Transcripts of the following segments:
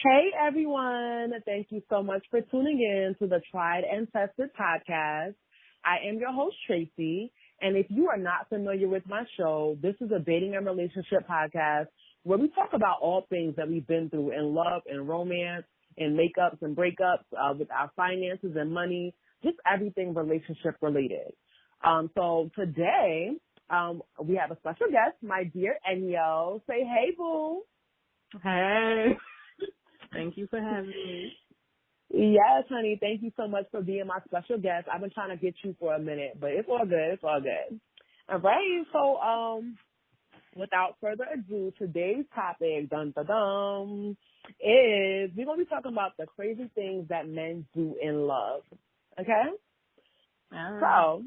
Hey everyone, thank you so much for tuning in to the Tried and Tested podcast. I am your host Tracey, and if you are not familiar with my show, this is a dating and relationship podcast where we talk about all things that we've been through in love and romance and makeups and breakups with our finances and money, just everything relationship related. So today we have a special guest, my dear Enyo. Say hey, boo. Hey. Thank you for having me. Yes, honey. Thank you so much for being my special guest. I've been trying to get you for a minute, but it's all good. It's all good. All right. So, without further ado, today's topic, dun dun dun, is we're gonna be talking about the crazy things that men do in love. Okay. So,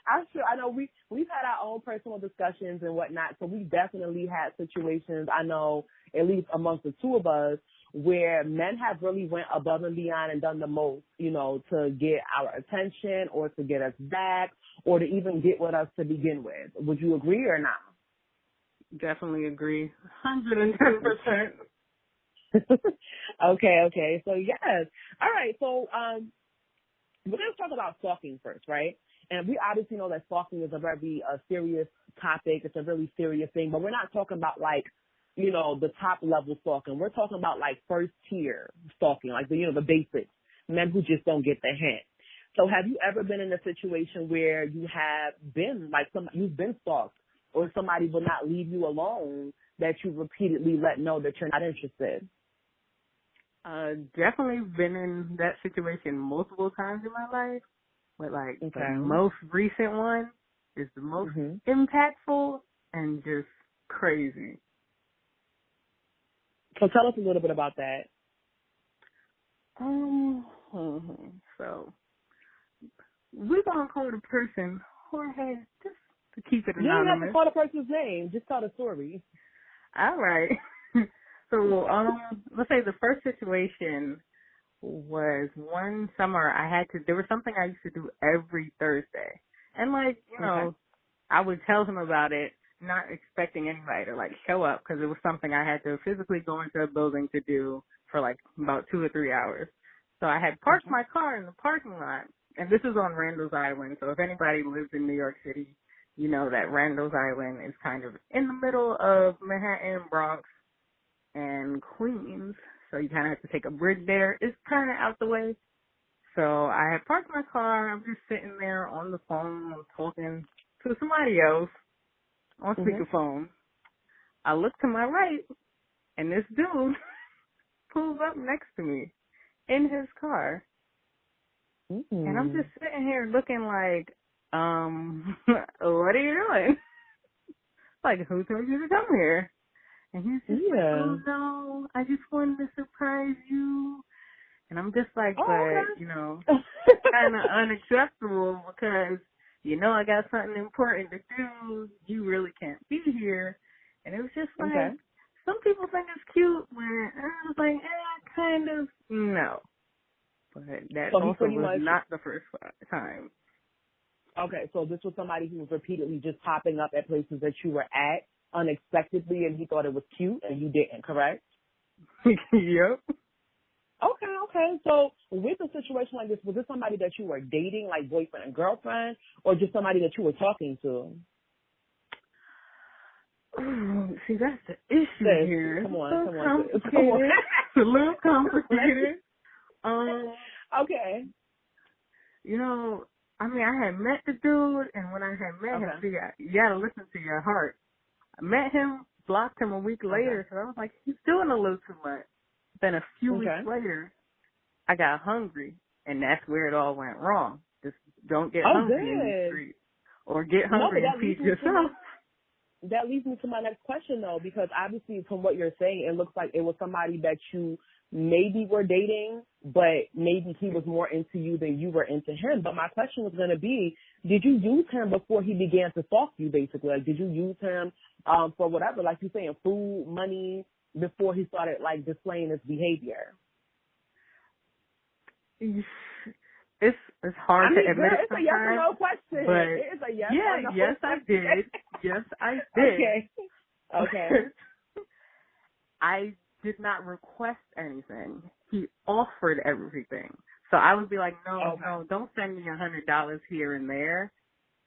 I know we've had our own personal discussions and whatnot, so we definitely had situations, I know, at least amongst the two of us, where men have really went above and beyond and done the most, to get our attention or to get us back or to even get with us to begin with. Would you agree or not? Definitely agree. 110%. Okay. So, yes. All right. So, we're going to talk about stalking first, right? And we obviously know that stalking is a very serious topic. It's a really serious thing, but we're not talking about the top level stalking. We're talking about first tier stalking, the basics, men who just don't get the hint. So have you ever been in a situation where you have been you've been stalked or somebody will not leave you alone that you repeatedly let know that you're not interested? Definitely been in that situation multiple times in my life. But the most recent one is the most impactful and just crazy. So tell us a little bit about that. So we're gonna call the person Jorge just to keep it anonymous. You don't have to call the person's name. Just tell the story. All right. So let's say the first situation was one summer there was something I used to do every Thursday. And I would tell him about it, not expecting anybody to show up because it was something I had to physically go into a building to do for about 2 or 3 hours. So I had parked my car in the parking lot, and this is on Randall's Island. So if anybody lives in New York City, you know that Randall's Island is kind of in the middle of Manhattan, Bronx, and Queens. So you kind of have to take a bridge there. It's kind of out the way. So I had parked my car. I'm just sitting there on the phone talking to somebody else on speakerphone. I look to my right, and this dude pulls up next to me in his car. And I'm just sitting here looking what are you doing? Who told you to come here? And he's just oh no, I just wanted to surprise you. And I'm just kind of unacceptable because, I got something important to do. You really can't be here. And it was just some people think it's cute, but I was kind of, no. But that also was not the first time. Okay, so this was somebody who was repeatedly just popping up at places that you were at unexpectedly, and he thought it was cute, and you didn't, correct? Yep. Okay. So with a situation like this, was this somebody that you were dating, like boyfriend and girlfriend, or just somebody that you were talking to? See, that's the issue here. Come on. It's a little complicated. Okay. I had met the dude, and when I had met him, you gotta listen to your heart. I met him, blocked him a week later, so I was like, he's doing a little too much. Then a few weeks later, I got hungry, and that's where it all went wrong. Just don't get hungry in the street. Or get hungry and feed yourself. That leads me to my next question, though, because obviously from what you're saying, it looks like it was somebody that you maybe were dating, but maybe he was more into you than you were into him. But my question was going to be, did you use him before he began to stalk you, basically? Did you use him for whatever, like you're saying, food, money, before he started, displaying his behavior? It's hard to admit girl, it's a yes or no question. But it is a yes or no yes, question. Yes, I did. Okay. I did not request anything. He offered everything. So I would be like, no, don't send me $100 here and there.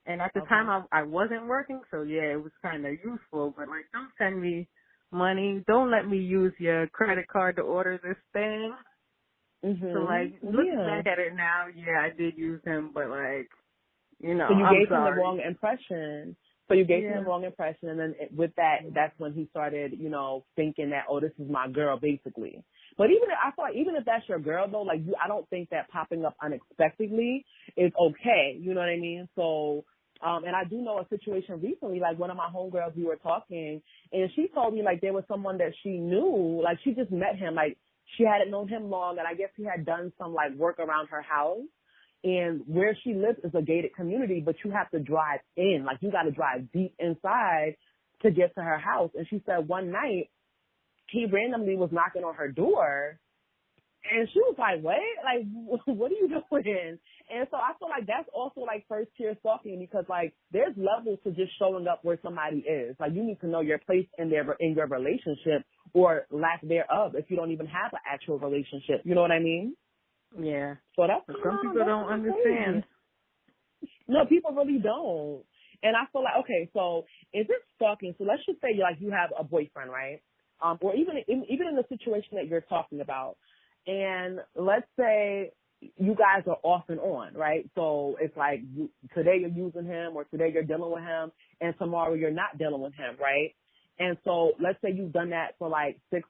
And at the time, I wasn't working, so yeah, it was kind of useful. But like, don't send me money. Don't let me use your credit card to order this thing. So like, looking back at it now, yeah, I did use him, but like, you know, so you I'm gave sorry. him the wrong impression. So you gave him the wrong impression, and then with that, that's when he started, you know, thinking that, oh, this is my girl, basically. But I thought even if that's your girl though, like I don't think that popping up unexpectedly is okay. You know what I mean? So. And I do know a situation recently, like one of my homegirls, we were talking, and she told me like there was someone that she knew, like she just met him, like she hadn't known him long, and I guess he had done some like work around her house. And where she lives is a gated community, but you have to drive in, like you got to drive deep inside to get to her house. And she said one night he randomly was knocking on her door. And she was like, what? Like, what are you doing? And so I feel like that's also like first tier stalking because like there's levels to just showing up where somebody is. Like you need to know your place in your relationship or lack thereof if you don't even have an actual relationship. You know what I mean? Yeah. So that's some people don't understand. No, people really don't. And I feel like, okay, so is it stalking? So let's just say like you have a boyfriend, right? Or even in the situation that you're talking about. And let's say you guys are off and on, right? So it's like today you're using him or today you're dealing with him and tomorrow you're not dealing with him, right? And so let's say you've done that for like 6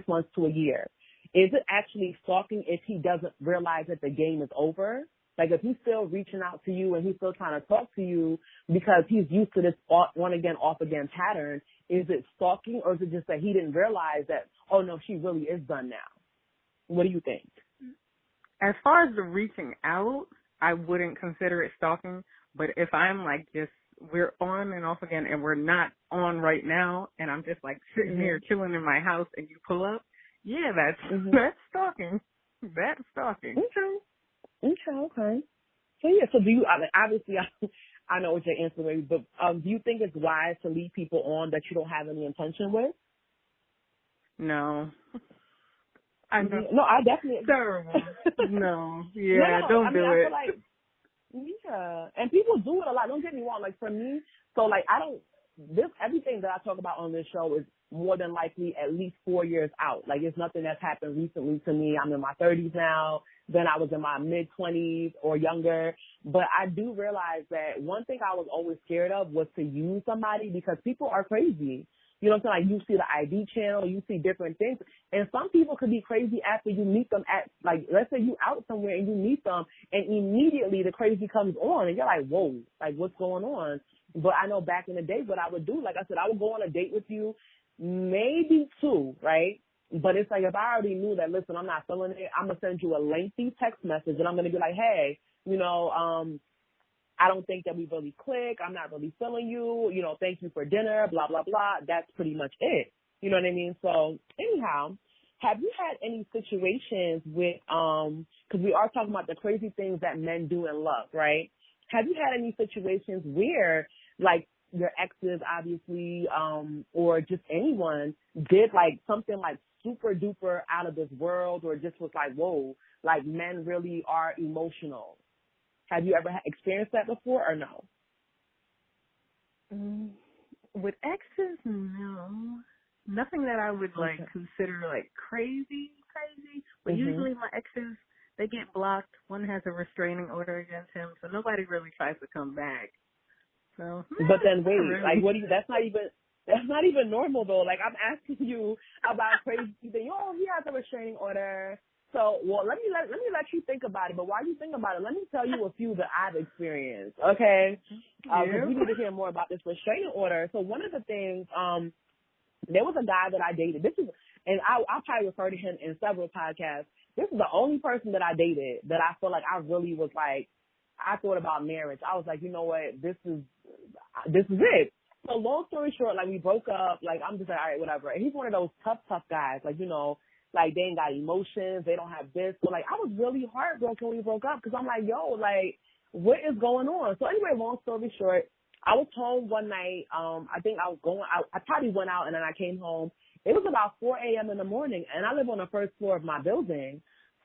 months to a year. Is it actually stalking if he doesn't realize that the game is over? Like if he's still reaching out to you and he's still trying to talk to you because he's used to this on again, off again pattern, is it stalking or is it just that he didn't realize that, oh no, she really is done now? What do you think? As far as the reaching out, I wouldn't consider it stalking. But if I'm like just, we're on and off again and we're not on right now and I'm just like sitting here chilling in my house and you pull up, yeah, that's stalking. That's stalking. Okay. So yeah, so do you, obviously I know what your answer is, but do you think it's wise to leave people on that you don't have any intention with? No. I know. No, I definitely. Terrible. No. Yeah, don't do I it. feel like, yeah. And people do it a lot. Don't get me wrong. Like for me, so like everything that I talk about on this show is more than likely at least 4 years out. Like it's nothing that's happened recently to me. I'm in my 30s now. Then I was in my mid-20s or younger. But I do realize that one thing I was always scared of was to use somebody because people are crazy. You know what I'm saying? Like you see the ID channel, you see different things. And some people could be crazy after you meet them at, like, let's say you out somewhere and you meet them and immediately the crazy comes on and you're like, whoa, like what's going on? But I know back in the day what I would do, like I said, I would go on a date with you, maybe 2, right? But it's like if I already knew that, listen, I'm not feeling it, I'm going to send you a lengthy text message and I'm going to be like, hey, you know, I don't think that we really click. I'm not really feeling you. You know, thank you for dinner, blah, blah, blah. That's pretty much it. You know what I mean? So anyhow, have you had any situations with, cause we are talking about the crazy things that men do in love, right? Have you had any situations where like your exes obviously, or just anyone did like something like super duper out of this world or just was like, whoa, like men really are emotional? Have you ever experienced that before or no? With exes, no. Nothing that I would like consider like crazy. But usually my exes, they get blocked. One has a restraining order against him, so nobody really tries to come back. So, but then wait, really. like what do you? That's not even normal though. Like I'm asking you about crazy things. Oh, he has a restraining order. So, well, let me let you think about it. But while you think about it, let me tell you a few that I've experienced. Okay, because we need to hear more about this restraining order. So one of the things, there was a guy that I dated. And I'll probably refer to him in several podcasts. This is the only person that I dated that I feel like I really was like, I thought about marriage. I was like, you know what, this is it. So long story short, like we broke up. Like I'm just like, all right, whatever. And he's one of those tough guys. Like, you know. Like, they ain't got emotions. They don't have this. So, like, I was really heartbroken when we broke up because I'm like, yo, like, what is going on? So, anyway, long story short, I was home one night. I think I was going out. I probably went out and then I came home It was about 4 a.m. in the morning, and I live on the first floor of my building.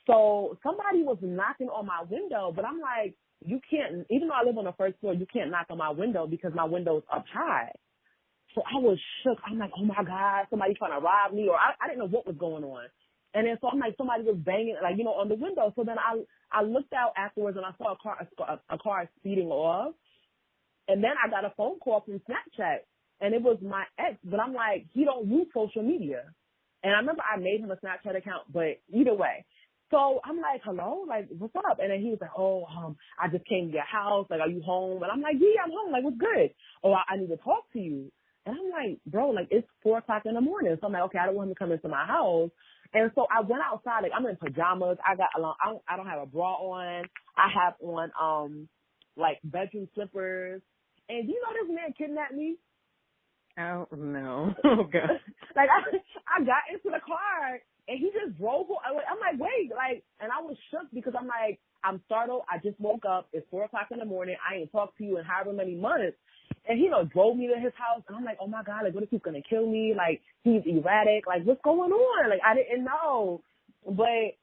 So somebody was knocking on my window, but I'm like, you can't, even though I live on the first floor, you can't knock on my window because my window's up high. So I was shook. I'm like, oh my God, somebody trying to rob me, or I didn't know what was going on. And then so I'm like, somebody was banging, like, on the window. So then I looked out afterwards and I saw a car speeding off. And then I got a phone call from Snapchat, and it was my ex. But I'm like, he don't use social media. And I remember I made him a Snapchat account, but either way. So I'm like, hello, like, what's up? And then he was like, I just came to your house. Like, are you home? And I'm like, yeah, I'm home. Like, what's good? Oh, I need to talk to you. And I'm like, bro, like, it's 4 o'clock in the morning. So I'm like, okay, I don't want him to come into my house. And so I went outside. Like, I'm in pajamas. I don't have a bra on. I have on, like, bedroom slippers. And do you know this man kidnapped me? Oh, no. Oh, God. Like, I got into the car, and he just drove. I'm like, wait. Like, and I was shook because I'm like, I'm startled. I just woke up. It's 4 o'clock in the morning. I ain't talked to you in however many months. And he, drove me to his house. And I'm like, oh, my God. Like, what if he's going to kill me? Like, he's erratic. Like, what's going on? Like, I didn't know. But,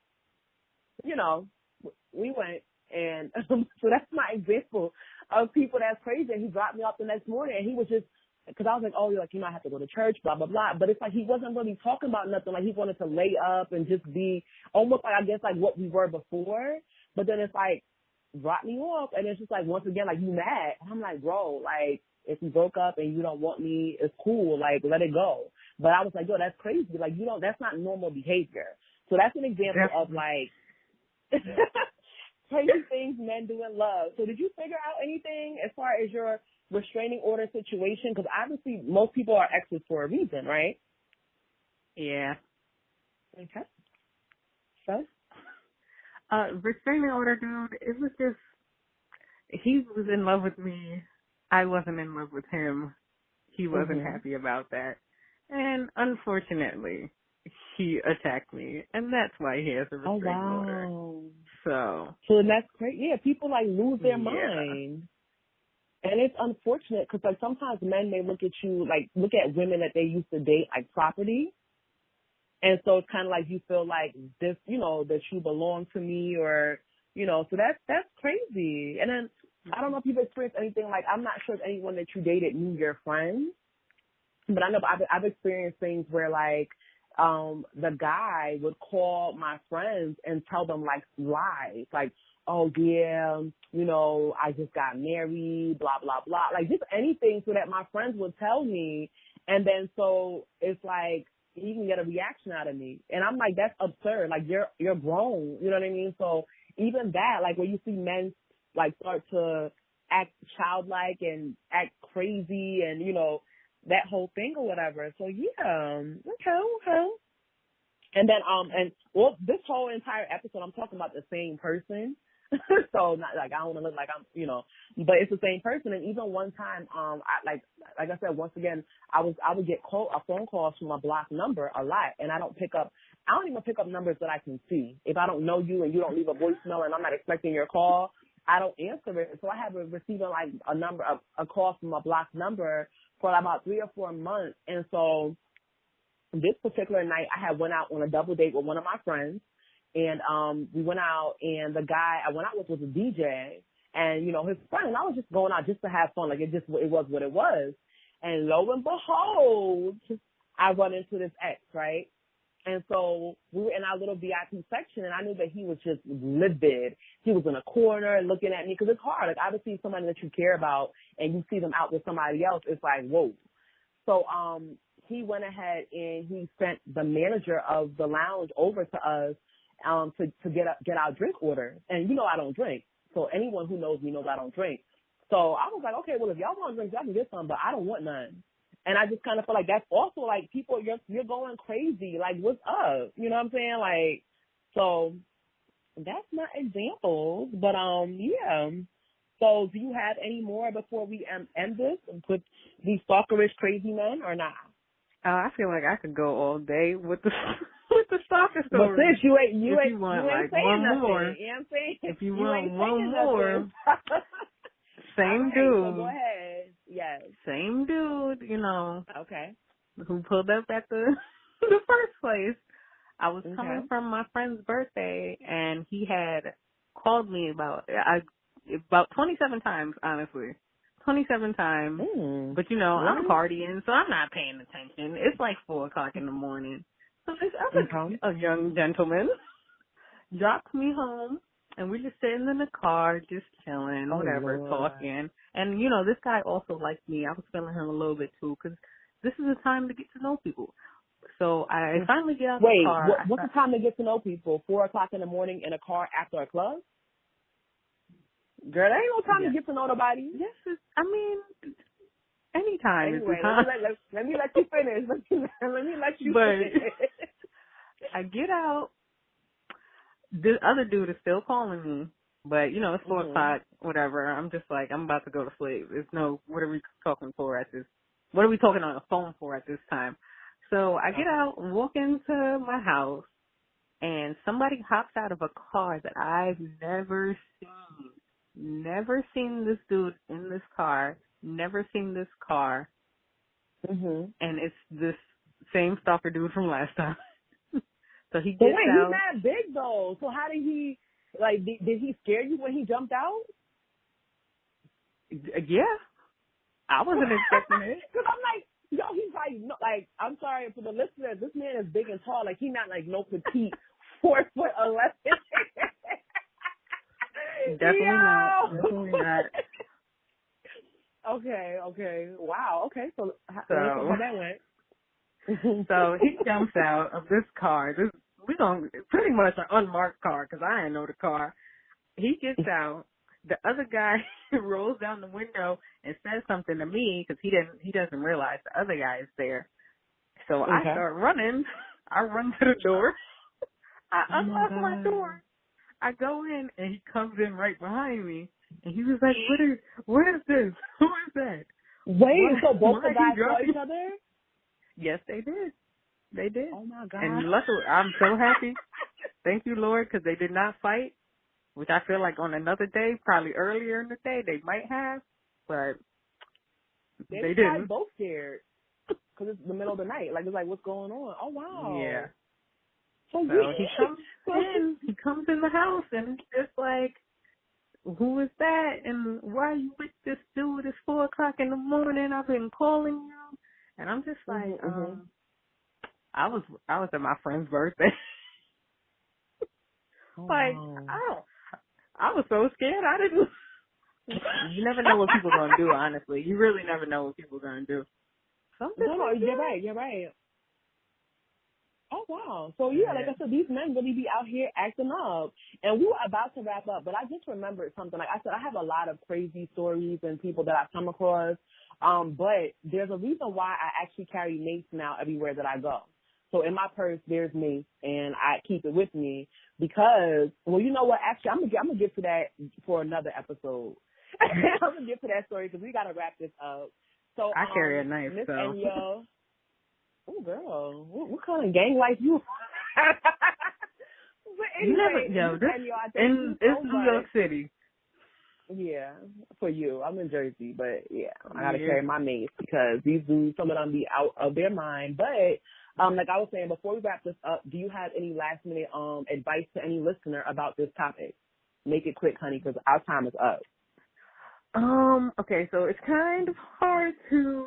we went. And so that's my example of people that's crazy. And he dropped me off the next morning. And he was just, because I was like, oh, you're like, you might have to go to church, blah, blah, blah. But it's like he wasn't really talking about nothing. Like, he wanted to lay up and just be almost like, I guess, like what we were before. But then it's like, drop me off. And it's just like, once again, like, you mad. And I'm like, bro, like, if we broke up and you don't want me, it's cool. Like, let it go. But I was like, yo, that's crazy. Like, that's not normal behavior. So that's an example of, like, crazy things men do in love. So did you figure out anything as far as your restraining order situation? Because obviously most people are exes for a reason, right? Yeah. Okay. So? Restraining order, dude, it was just, he was in love with me. I wasn't in love with him. He wasn't happy about that. And unfortunately, he attacked me. And that's why he has a restraining order. So that's great. Yeah, people like lose their mind. And it's unfortunate because like sometimes men may look at women that they used to date like property. And so it's kind of like you feel like this, that you belong to me or, so that's crazy. And then I don't know if you've experienced anything like, I'm not sure if anyone that you dated knew your friends, but I know I've experienced things where like, the guy would call my friends and tell them like lies, like, oh yeah, I just got married, blah, blah, blah. Like just anything so that my friends would tell me. And then so it's like, he can get a reaction out of me. And I'm like, that's absurd. Like you're grown. You know what I mean? So even that, like when you see men like start to act childlike and act crazy and, that whole thing or whatever. So yeah, okay. And then, this whole entire episode, I'm talking about the same person. So not like, I don't want to look like I'm, but it's the same person. And even one time, like I said, once again, I would get a phone calls from a blocked number a lot. And I don't even pick up numbers that I can see. If I don't know you and you don't leave a voicemail and I'm not expecting your call, I don't answer it. So I have been receiving like a call from a blocked number for about 3 or 4 months. And so this particular night I had went out on a double date with one of my friends. And we went out, and the guy I went out with was a DJ, and his friend. And I was just going out just to have fun, like it was what it was. And lo and behold, I run into this ex, right? And so we were in our little VIP section, and I knew that he was just livid. He was in a corner looking at me because it's hard. Like obviously somebody that you care about, and you see them out with somebody else, it's like whoa. So he went ahead and he sent the manager of the lounge over to us. To get our drink order. And I don't drink. So anyone who knows me knows I don't drink. So I was like, okay, well, if y'all want drinks, y'all can get some, but I don't want none. And I just kind of feel like that's also like people, you're going crazy. Like, what's up? You know what I'm saying? Like, so that's my example. But, yeah. So do you have any more before we end this and put these stalkerish crazy men or not? I feel like I could go all day with the stalker story. But since you ain't you want like one nothing, more, you know what I'm saying? If you want one more, same right, dude. So go ahead. Yes. Same dude, Okay. who pulled up at the the first place, I was Okay. coming from my friend's birthday, and he had called me about 27 times, honestly. 27 times. But, you know, I'm What? partying, so I'm not paying attention. It's like 4 o'clock in the morning. So this other Okay. a young gentleman dropped me home, and we're just sitting in the car, just chilling, Oh, whatever, Lord. talking. And, you know, this guy also liked me. I was feeling him a little bit, too, because this is a time to get to know people. So I finally get out the Wait, car. what's the time to get to know people? 4 o'clock in the morning in a car after a club? Girl, there ain't no time to Yes. get to know nobody. Yes, I mean, anytime is the Anyway, time. let me let you finish. Let me let you But finish. I get out. The other dude is still calling me. But, you know, it's 4 Mhm. o'clock, whatever. I'm just like, I'm about to go to sleep. There's no, what are we talking for at this, what are we talking on the phone for at this time? So I get Okay. out, walk into my house, and somebody hops out of a car that I've never seen. Never seen this dude in this car. Never seen this car. Mhm. And it's this same stalker dude from last time. So he But gets wait, he's out. not big though. So how did he? Like, did he scare you when he jumped out? Yeah, I wasn't expecting it. Because I'm like, yo, he's like, no, like, I'm sorry for the listeners. This man is big and tall. Like, he's not like no petite 4'11". Definitely not. Definitely Yo. not. Okay. Wow. Okay. So let's talk So, how that went. so he jumps out of this car. We don't pretty much an unmarked car because I didn't know the car. He gets out. The other guy rolls down the window and says something to me because he doesn't realize the other guy is there. So I Okay. start running. I run to the door. I Oh my unlock my God. door. I go in and he comes in right behind me and he was like, what is this? Who is that? Wait, so both the Why he guys saw dropping? each other? Yes, they did. They did. Oh my God. And luckily, I'm so happy. Thank you, Lord, because they did not fight, which I feel like on another day, probably earlier in the day, they might have, but They they were probably didn't. both scared because it's the middle of the night. Like, it's like, what's going on? Oh Yeah. wow. So you, So he comes in. He comes in the house, and it's just like, who is that? And why are you with this dude? It's 4 o'clock in the morning. I've been calling you, and I'm just like, mhm. I was at my friend's birthday. Oh Like, wow. I was so scared. I didn't. You never know what people are gonna do. Honestly, you really never know what people are gonna do. So I'm just No, like, you're right. You're right. Oh wow. So yeah, like yeah. I said, these men really be out here acting up. And we were about to wrap up, but I just remembered something. Like I said, I have a lot of crazy stories and people that I've come across. But there's a reason why I actually carry mace now everywhere that I go. So in my purse there's mace and I keep it with me because, well, you know what? Actually, I'm gonna get to that for another episode. I'm gonna get to that story because we gotta wrap this up. So I carry a knife, Miss so Enyo. Oh, girl, what kind of gang life you? But you never. anyway, Yo, Miss this Enyo, I thank you in so it's New York much. City. Yeah, for you. I'm in Jersey, but yeah, I gotta Yeah. carry my mace because these dudes, some of them be out of their mind. But like I was saying, before we wrap this up, do you have any last minute advice to any listener about this topic? Make it quick, honey, because our time is up. Okay, so it's kind of hard to.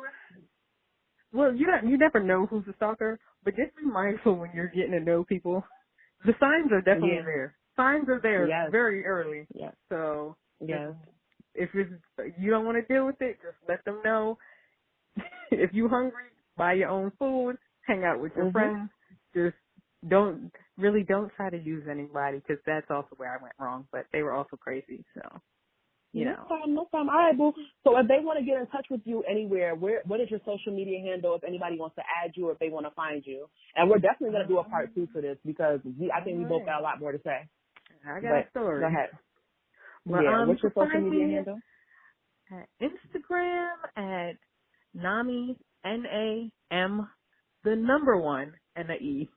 Well, you never know who's a stalker, but just be mindful when you're getting to know people. The signs are definitely Yeah. there. Signs are there Yes. very early. Yes. So just Yes. if you don't want to deal with it, just let them know. If you hungry, buy your own food, hang out with your Mhm. friends. Just don't try to use anybody because that's also where I went wrong. But they were also crazy, so you No know. problem, no problem. All right, boo. So if they want to get in touch with you anywhere, what is your social media handle if anybody wants to add you or if they want to find you? And we're definitely going to do a part 2 for this because I All think we both right, got a lot more to say. I got a But go story. ahead. But Yeah, you what's can your social find media me handle? at Instagram at Nami NAM the number 1 and a E.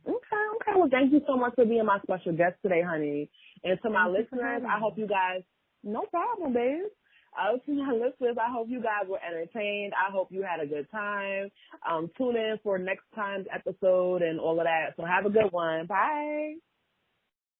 Okay. Well, thank you so much for being my special guest today, honey. And to my Thank you for listeners, having I me. hope you guys, no problem, babe. To my listeners, I hope you guys were entertained. I hope you had a good time. Tune in for next time's episode and all of that. So have a good one. Bye.